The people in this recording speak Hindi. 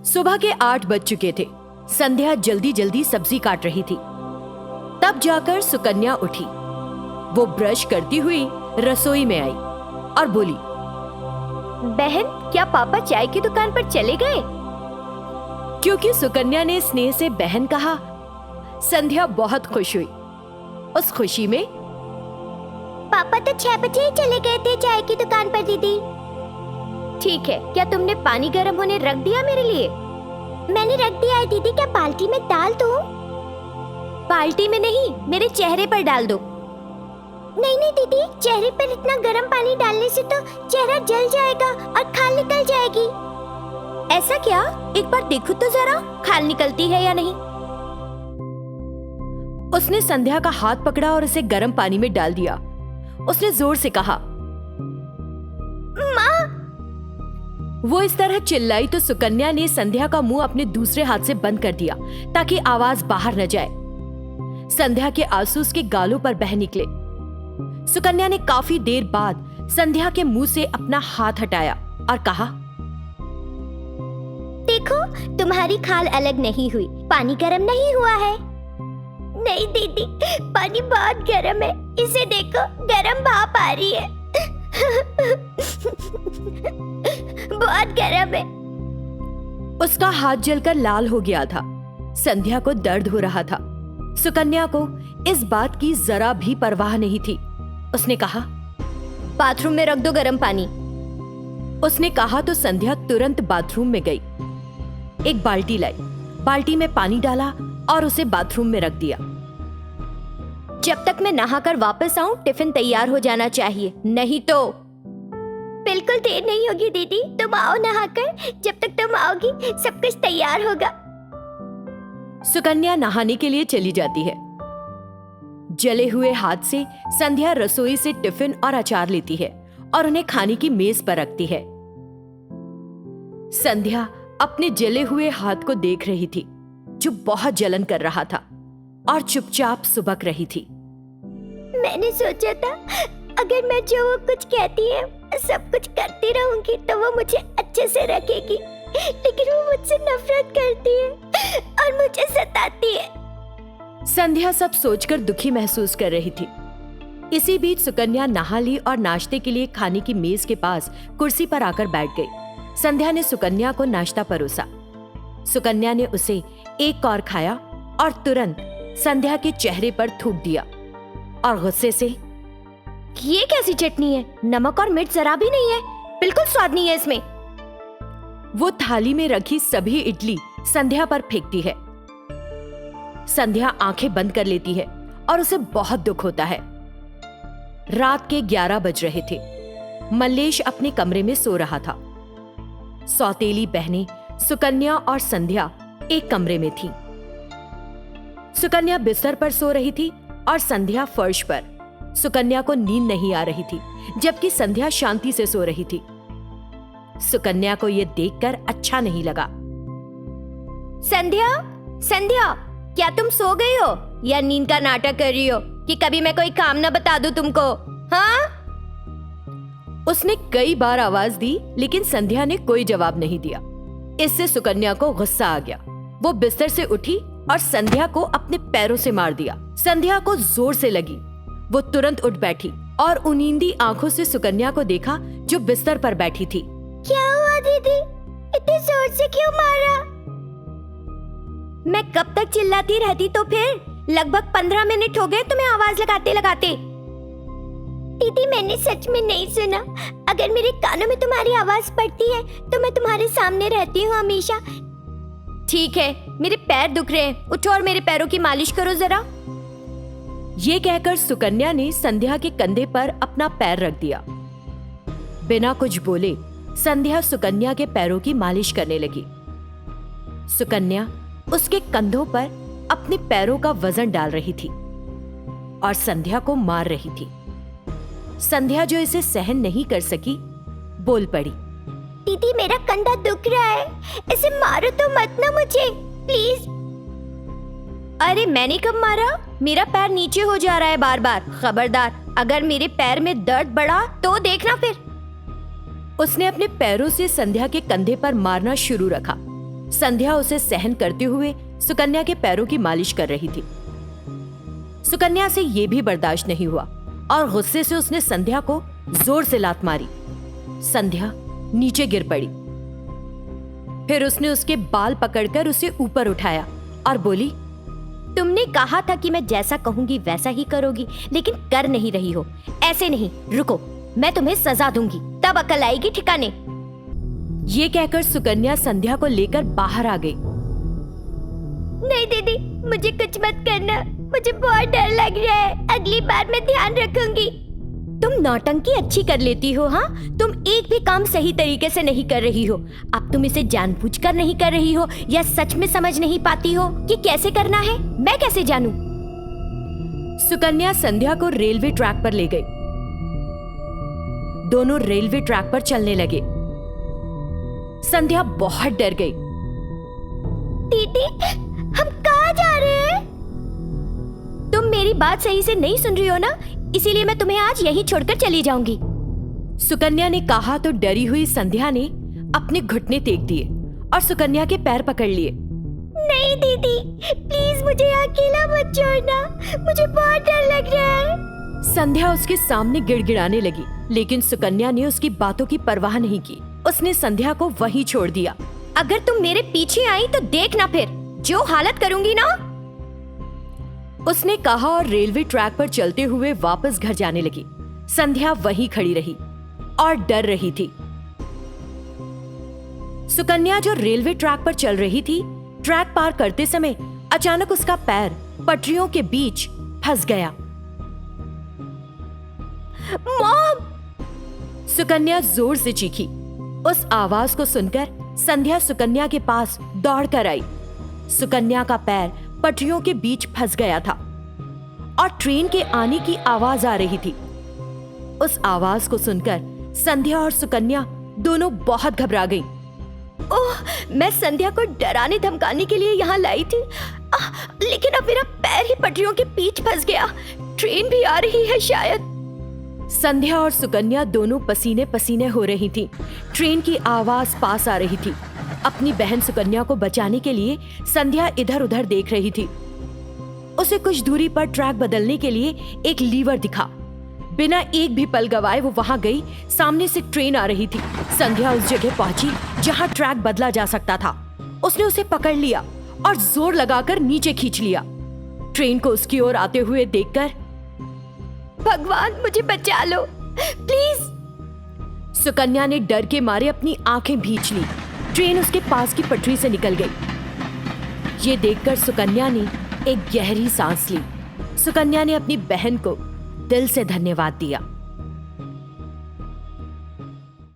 सुबह के 8 बज चुके थे। संध्या जल्दी जल्दी सब्जी काट रही थी। तब जाकर सुकन्या उठी। वो ब्रश करती हुई रसोई में आई और बोली, बहन, क्या पापा चाय की दुकान पर चले गए? क्योंकि सुकन्या ने स्नेह से बहन कहा, संध्या बहुत खुश हुई। उस खुशी में, पापा तो 6 बजे ही चले गए थे चाय की दुकान पर दीदी। ठीक है, क्या तुमने पानी गर्म होने रख दिया मेरे लिए? मैंने रख दिया है दीदी, क्या बाल्टी में डाल दूं? बाल्टी में नहीं, मेरे चेहरे पर डाल दो। नहीं नहीं दीदी, चेहरे पर इतना गर्म पानी डालने से तो चेहरा जल जाएगा और खाल निकल जाएगी। ऐसा क्या? एक बार देखो तो जरा, खाल निकलती है या नहीं। उसने संध्या का हाथ पकड़ा और उसे गर्म पानी में डाल दिया। उसने जोर से कहा, माँ। वो इस तरह चिल्लाई तो सुकन्या ने संध्या का मुंह अपने दूसरे हाथ से बंद कर दिया ताकि आवाज बाहर न जाए। संध्या के आंसू उसके गालों पर बह निकले। सुकन्या ने काफी देर बाद संध्या के मुंह से अपना हाथ हटाया और कहा, देखो, तुम्हारी खाल अलग नहीं हुई, पानी गर्म नहीं हुआ है। नहीं दीदी, पानी बहुत गर्म है, इसे देखो, गर्म भाप आ रही है। बहुत गर्म है। उसका हाथ जलकर लाल हो गया था। संध्या को दर्द हो रहा था। सुकन्या को इस बात की जरा भी परवाह नहीं थी। उसने कहा, बाथरूम में रख दो गर्म पानी। उसने कहा तो संध्या तुरंत बाथरूम में गई। एक बाल्टी लाई, बाल्टी में पानी डाला और उसे बाथरूम में रख दिया। जब तक मैं नहाकर वापस आऊं, टिफिन तैयार हो जाना चाहिए, नहीं तो। बिल्कुल देर नहीं होगी दीदी, तुम आओ नहाकर। जब तक तुम आओगी सब कुछ तैयार होगा। सुकन्या नहाने के लिए चली जाती है। जले हुए हाथ से संध्या रसोई से टिफिन और अचार लेती है और उन्हें खाने की मेज पर रखती है। संध्या अपने जले हुए हाथ को देख रही थी जो बहुत जलन कर रहा था और चुपचाप सुबक रही थी। मैंने सोचा था अगर मैं जो वो कुछ कहती है सब कुछ करती रहूंगी तो वो मुझे अच्छे से रखेगी, लेकिन वो मुझसे नफरत करती है और मुझे सताती है। संध्या सब सोचकर दुखी महसूस कर रही थी। इसी बीच सुकन्या नहा ली और नाश्ते के लिए खाने की मेज के पास कुर्सी पर आकर बैठ गई। संध्या ने सुकन्या को नाश्ता परोसा। सुकन्या ने उसे एक और खाया और तुरंत संध्या के चेहरे पर थूक दिया और गुस्से से, ये कैसी चटनी है? नमक और मिर्च जरा भी नहीं है, बिल्कुल स्वाद नहीं है इसमें। वो थाली में रखी सभी इडली संध्या पर फेंकती है। संध्या आंखें बंद कर लेती है और उसे बहुत दुख होता है। रात के 11 बज रहे थे। मल्लेश अपने कमरे में सो रहा था। सौतेली बहनें सुकन्या और संध्या एक कमरे में थीं। सुकन्या बिस्तर पर सो रही थी और संध्या फर्श पर। सुकन्या को नींद नहीं आ रही थी, जबकि संध्या शांति से सो रही थी। सुकन्या को यह देखकर अच्छा नहीं लगा। संध्या, संध्या, क्या तुम सो गई हो या नींद का नाटक कर रही हो कि कभी मैं कोई काम ना बता दूं तुमको? हाँ? उसने कई बार आवाज दी, लेकिन संध्या ने कोई जवाब नहीं दिया। इससे सुकन्या को गुस्सा आ गया। वो बिस्तर से उठी और संध्या को अपने पैरों से मार दिया। संध्या को जोर से लगी। वो तुरंत उठ बैठी और उनींदी आंखों से सुकन्या को देखा जो बिस्तर पर बैठी थी। क्या हुआ दीदी? इतने जोर से क्यों मारा? मैं कब तक चिल्लाती रहती तो फिर? लगभग 15 मिनट हो गए तुम्हें आवाज लगाते लगाते। दीदी, मैंने सच में नहीं सुना। अगर मेरे कानों में तुम्हारी आवाज पड़ती है तो मैं तुम्हारे सामने रहती हूँ हमेशा। ठीक है, मेरे पैर दुख रहे हैं, उठो और मेरे पैरों की मालिश करो जरा। ये कहकर सुकन्या ने संध्या के कंधे पर अपना पैर रख दिया। बिना कुछ बोले संध्या सुकन्या के पैरों की मालिश करने लगी। सुकन्या उसके कंधों पर अपने पैरों का वजन डाल रही थी और संध्या को मार रही थी। संध्या, जो इसे सहन नहीं कर सकी, बोल पड़ी, दीदी, मेरा कंधा दुख रहा है, इसे मारो तो मत ना मुझे, प्लीज। अरे मैंने कब मारा? मेरा पैर नीचे हो जा रहा है बार बार। खबरदार, अगर मेरे पैर में दर्द बढ़ा तो देखना फिर। उसने अपने पैरों से संध्या के कंधे पर मारना शुरू रखा। संध्या उसे सहन करते हुए सुकन्या के पैरों की मालिश कर रही थी। सुकन्या से ये भी बर्दाश्त नहीं हुआ और गुस्से से उसने संध्या को जोर से लात मारी। संध्या नीचे गिर पड़ी। फिर उसने उसके बाल पकड़कर उसे ऊपर उठाया और बोली, तुमने कहा था कि मैं जैसा कहूंगी वैसा ही करोगी, लेकिन कर नहीं रही हो। ऐसे नहीं, रुको, मैं तुम्हें सजा दूंगी, तब अकल आएगी ठिकाने। ये कहकर सुकन्या संध्या को लेकर बाहर आ गई। नहीं दीदी, मुझे कुछ मत करना, मुझे बहुत डर लग रहा है। अगली बार मैं ध्यान रखूंगी। तुम नौटंकी अच्छी कर लेती हो, हाँ? तुम एक भी काम सही तरीके से नहीं कर रही हो। अब तुम इसे जानबूझकर नहीं कर रही हो या सच में समझ नहीं पाती हो कि कैसे करना है? मैं कैसे जानूं? सुकन्या संध्या को रेलवे ट्रैक पर ले गई। दोनों रेलवे ट्रैक पर चलने लगे। संध्या बहुत डर गई। दीदी, हम कहाँ जा रहे हैं? तुम मेरी बात सही से नहीं सुन रही हो ना, इसीलिए मैं तुम्हें आज यहीं छोड़कर चली जाऊंगी। सुकन्या ने कहा तो डरी हुई संध्या ने अपने घुटने टेक दिए और सुकन्या के पैर पकड़ लिए। नहीं दीदी, प्लीज मुझे अकेला मत छोड़ना, मुझे बहुत डर लग रहा है। संध्या उसके सामने गिड़गिड़ाने लगी, लेकिन सुकन्या ने उसकी बातों की परवाह नहीं की। उसने संध्या को वहीं छोड़ दिया। अगर तुम मेरे पीछे आई तो देखना फिर जो हालत करूंगी ना। उसने कहा और रेलवे ट्रैक पर चलते हुए वापस घर जाने लगी। संध्या वहीं खड़ी रही और डर रही थी। सुकन्या जो रेलवे ट्रैक पर चल रही थी, ट्रैक पार करते समय अचानक उसका पैर पटरियों के बीच फंस गया। मॉम! सुकन्या जोर से चीखी। उस आवाज को सुनकर संध्या सुकन्या के पास दौड़कर आई। सुकन्या का पैर पटरियों के बीच फंस गया था और ट्रेन के आने की आवाज आ रही थी। उस आवाज को सुनकर संध्या और सुकन्या दोनों बहुत घबरा गईं। ओह, मैं संध्या को डराने धमकाने के लिए यहाँ लाई थी, लेकिन अब मेरा पैर ही पटरियों के बीच फंस गया। ट्रेन भी आ रही है शायद। संध्या और सुकन्या दोनों पसीने पसीने हो रही थी। ट्रेन की आवाज पास आ रही थी। अपनी बहन सुकन्या को बचाने के लिए संध्या इधर उधर देख रही थी। उसे कुछ दूरी पर ट्रैक बदलने के लिए एक लीवर दिखा। बिना एक भी पल गवाए वो वहां गई। सामने से ट्रेन आ रही थी। संध्या उस जगह पहुंची जहां ट्रैक बदला जा सकता था। उसने उसे पकड़ लिया और जोर लगाकर नीचे खींच लिया। ट्रेन को उसकी ओर आते हुए देखकर, भगवान मुझे बचा लो प्लीज। सुकन्या ने डर के मारे अपनी आंखें भींच ली। ट्रेन उसके पास की पटरी से निकल गई। ये देखकर सुकन्या ने एक गहरी सांस ली। सुकन्या ने अपनी बहन को दिल से धन्यवाद दिया।